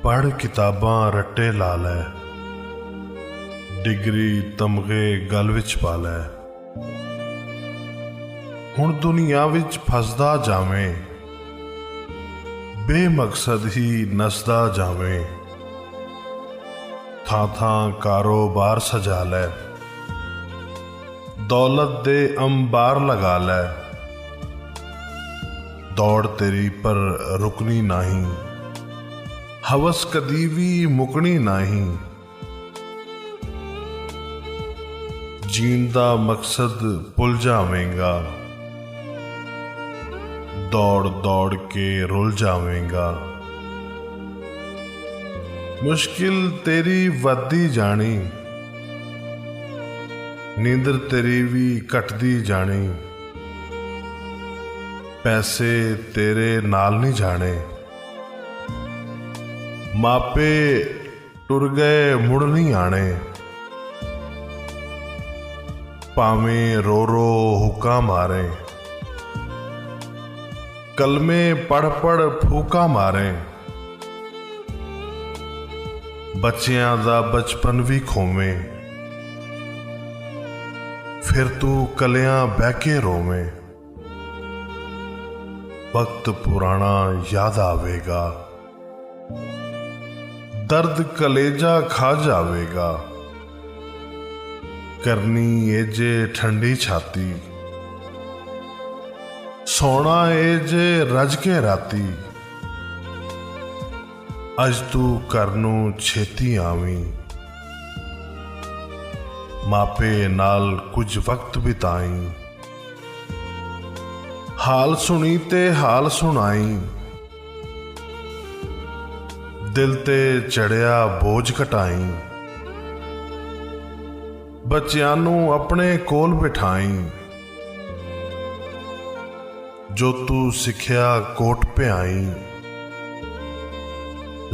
पढ़ किताबां रट्टे ला लै, डिग्री तमगे गल विच पा लै। हुण दुनिया विच फसदा जावें, बेमकसद ही नसदा जावें। थां थां कारोबार सजा लै, दौलत दे अंबार लगा लै। दौड़ तेरी पर रुकनी नहीं, हवस कदी भी मुकनी नहीं। जीण दा मकसद भुल जावेंगा, दौड़ दौड़ के रुल जावेंगा। मुश्किल तेरी वधदी जानी, नींदर तेरी भी घटदी जानी। पैसे तेरे नाल नहीं जाने, मापे टुर गए मुड़ नहीं आने। भावें रो रो हुक्का मारे, कलमे पढ़ पढ़ फूका मारे। बच्चियां दा बचपन भी खोवें, फिर तू कलियां बह के रोवें। वक्त पुराना याद आवेगा, दर्द कलेजा खा जावेगा। करनी ए जे ठंडी छाती, सोना ए जे रज के राती। अज तू घर नूं छेती आवी, मापे नाल कुछ वक्त बिताई। हाल सुनी ते हाल सुनाई, दिल ते चढ़िया बोझ घटाई। बच्चियां नूं अपने कोल बिठाई, जो तू सिखिया कोट पियाई।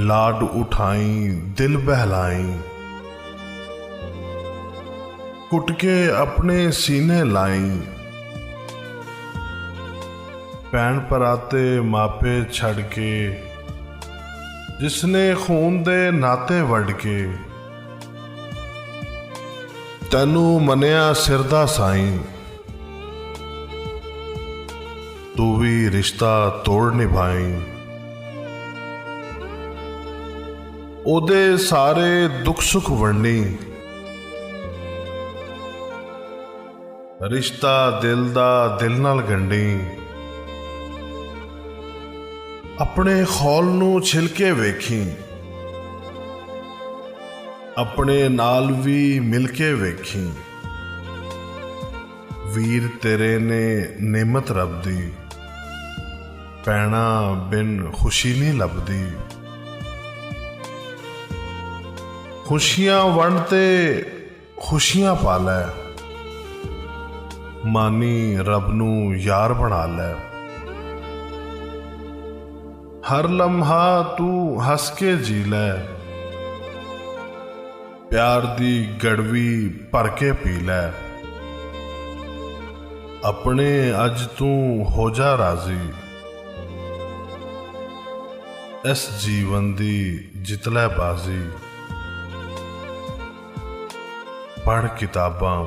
लाड उठाई दिल बहलाई, कुट के अपने सीने लाई। भैन भराते मापे छड़ के, जिसने खून दे नाते वड़ के। तैनू मनिया सिर दा साईं, तू भी रिश्ता तोड़ निभाई। ओदे सारे दुख सुख वंडी, रिश्ता दिल दा दिल नाल गंढी। अपने खौल नूं छिलके वेखी, अपने नाल भी मिलके वेखी। वीर तेरे ने नेमत रब दी, पैना बिन खुशी नहीं लभदी। खुशियां वंडते खुशियां पालै, मानी रब नूं यार बना लै। हर लम्हा तू हस के जी लै, प्यार दी गड़वी भर के पी लै। अपने अज तू हो जा राजी, इस जीवन दी जित लै बाजी। पढ़ किताबां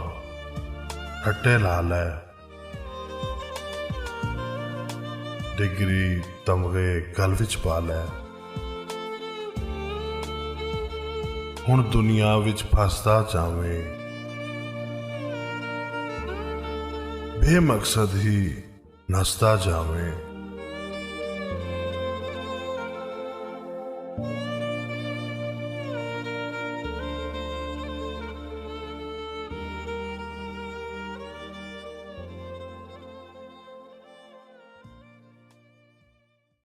रट्टे ला लै, डिग्री तमगे गल विच पा लै। हुण दुनिया विच फसदा जावें, बेमकसद ही नसदा जावें।